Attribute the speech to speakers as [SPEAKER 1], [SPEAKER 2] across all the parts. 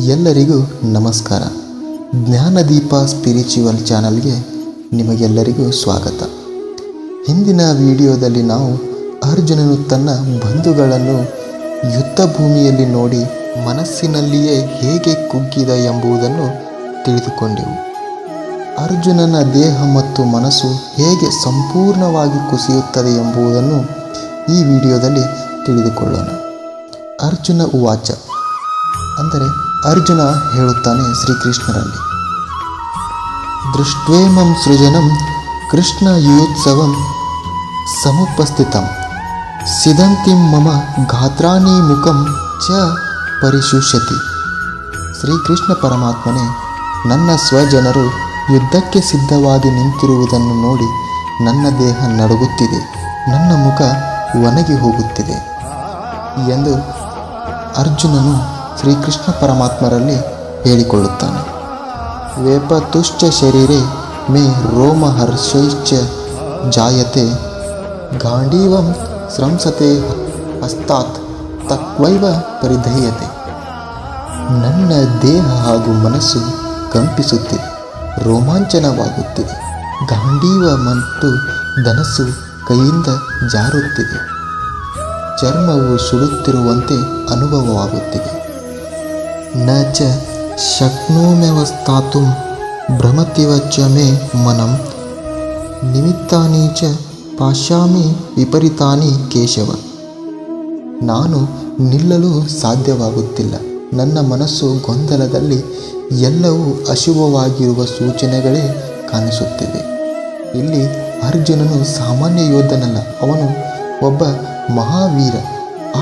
[SPEAKER 1] ಎಲ್ಲರಿಗೂ ನಮಸ್ಕಾರ. ಜ್ಞಾನದೀಪ ಸ್ಪಿರಿಚುವಲ್ ಚಾನಲ್ಗೆ ನಿಮಗೆಲ್ಲರಿಗೂ ಸ್ವಾಗತ. ಹಿಂದಿನ ವಿಡಿಯೋದಲ್ಲಿ ನಾವು ಅರ್ಜುನನು ತನ್ನ ಬಂಧುಗಳನ್ನು ಯುದ್ಧ ಭೂಮಿಯಲ್ಲಿ ನೋಡಿ ಮನಸ್ಸಿನಲ್ಲಿಯೇ ಹೇಗೆ ಕುಗ್ಗಿದ ಎಂಬುದನ್ನು ತಿಳಿದುಕೊಂಡೆವು. ಅರ್ಜುನನ ದೇಹ ಮತ್ತು ಮನಸ್ಸು ಹೇಗೆ ಸಂಪೂರ್ಣವಾಗಿ ಕುಸಿಯುತ್ತದೆ ಎಂಬುದನ್ನು ಈ ವಿಡಿಯೋದಲ್ಲಿ ತಿಳಿದುಕೊಳ್ಳೋಣ. ಅರ್ಜುನ ಉವಾಚ, ಅಂದರೆ ಅರ್ಜುನ ಹೇಳುತ್ತಾನೆ ಶ್ರೀಕೃಷ್ಣರಲ್ಲಿ, ದೃಷ್ಟ್ವೇಮಂ ಸೃಜನಂ ಕೃಷ್ಣ ಯುಯೋತ್ಸವಂ ಸಮುಪಸ್ಥಿತಂ ಸಿದಂತಿಂ ಮಮ ಗಾತ್ರಾಣಿ ಮುಖಂ ಚ ಪರಿಶುಷ್ಯತಿ. ಶ್ರೀಕೃಷ್ಣ ಪರಮಾತ್ಮನೇ, ನನ್ನ ಸ್ವಜನರು ಯುದ್ಧಕ್ಕೆ ಸಿದ್ಧವಾಗಿ ನಿಂತಿರುವುದನ್ನು ನೋಡಿ ನನ್ನ ದೇಹ ನಡುಗುತ್ತಿದೆ, ನನ್ನ ಮುಖ ಒಣಗಿ ಹೋಗುತ್ತಿದೆ ಎಂದು ಅರ್ಜುನನು ಶ್ರೀಕೃಷ್ಣ ಪರಮಾತ್ಮರಲ್ಲಿ ಹೇಳಿಕೊಳ್ಳುತ್ತಾನೆ. ವೇಪತುಶ್ಚ ಶರೀರೆ ಮೇ ರೋಮಹರ್ಷೈಶ್ಚ ಜಾಯತೆ ಗಾಂಡೀವಂ ಸ್ರಂಸತೆ ಹಸ್ತಾತ್ ತಕ್ವೈವ ಪರಿಧೀಯತೆ. ನನ್ನ ದೇಹ ಹಾಗೂ ಮನಸ್ಸು ಕಂಪಿಸುತ್ತಿದೆ, ರೋಮಾಂಚನವಾಗುತ್ತಿದೆ. ಗಾಂಡೀವ ಮತ್ತು ಧನಸ್ಸು ಕೈಯಿಂದ ಜಾರುತ್ತಿದೆ. ಚರ್ಮವು ಸುಡುತ್ತಿರುವಂತೆ ಅನುಭವವಾಗುತ್ತಿದೆ. ನ ಚ ಶಕ್ನೋಮ್ಯವಸ್ಥಾತುಂ ಭ್ರಮತಿವ ಚ ಮೇ ಮನಂ ನಿಮಿತ್ತಾನಿ ಚ ಪಾಶ್ಯಾಮಿ ವಿಪರೀತಾನಿ ಕೇಶವ. ನಾನು ನಿಲ್ಲಲು ಸಾಧ್ಯವಾಗುತ್ತಿಲ್ಲ, ನನ್ನ ಮನಸ್ಸು ಗೊಂದಲದಲ್ಲಿ ಎಲ್ಲವೂ ಅಶುಭವಾಗಿರುವ ಸೂಚನೆಗಳೇ ಕಾಣಿಸುತ್ತಿವೆ. ಇಲ್ಲಿ ಅರ್ಜುನನು ಸಾಮಾನ್ಯ ಯೋಧನಲ್ಲ, ಅವನು ಒಬ್ಬ ಮಹಾವೀರ.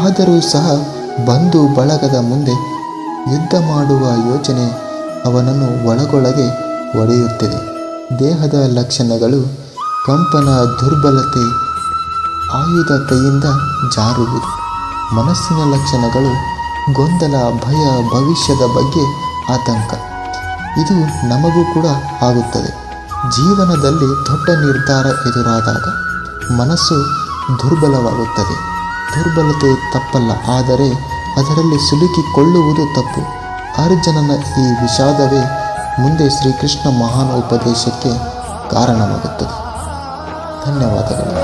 [SPEAKER 1] ಆದರೂ ಸಹ ಬಂಧು ಬಳಗದ ಮುಂದೆ ಯುದ್ಧ ಮಾಡುವ ಯೋಚನೆ ಅವನನ್ನು ಒಳಗೊಳಗೆ ಒಡೆಯುತ್ತಿದೆ. ದೇಹದ ಲಕ್ಷಣಗಳು ಕಂಪನ, ದುರ್ಬಲತೆ, ಆಯುಧ ಕೈಯಿಂದ ಜಾರುವುದು. ಮನಸ್ಸಿನ ಲಕ್ಷಣಗಳು ಗೊಂದಲ, ಭಯ, ಭವಿಷ್ಯದ ಬಗ್ಗೆ ಆತಂಕ. ಇದು ನಮಗೂ ಕೂಡ ಆಗುತ್ತದೆ. ಜೀವನದಲ್ಲಿ ದೊಡ್ಡ ನಿರ್ಧಾರ ಎದುರಾದಾಗ ಮನಸ್ಸು ದುರ್ಬಲವಾಗುತ್ತದೆ. ದುರ್ಬಲತೆ ತಪ್ಪಲ್ಲ, ಆದರೆ ಅದರಲ್ಲಿ ಸಿಲುಕಿಕೊಳ್ಳುವುದು ತಪ್ಪು. ಅರ್ಜುನನ ಈ ವಿಷಾದವೇ ಮುಂದೆ ಶ್ರೀಕೃಷ್ಣ ಮಹಾನ್ ಉಪದೇಶಕ್ಕೆ ಕಾರಣವಾಗುತ್ತದೆ. ಧನ್ಯವಾದಗಳು.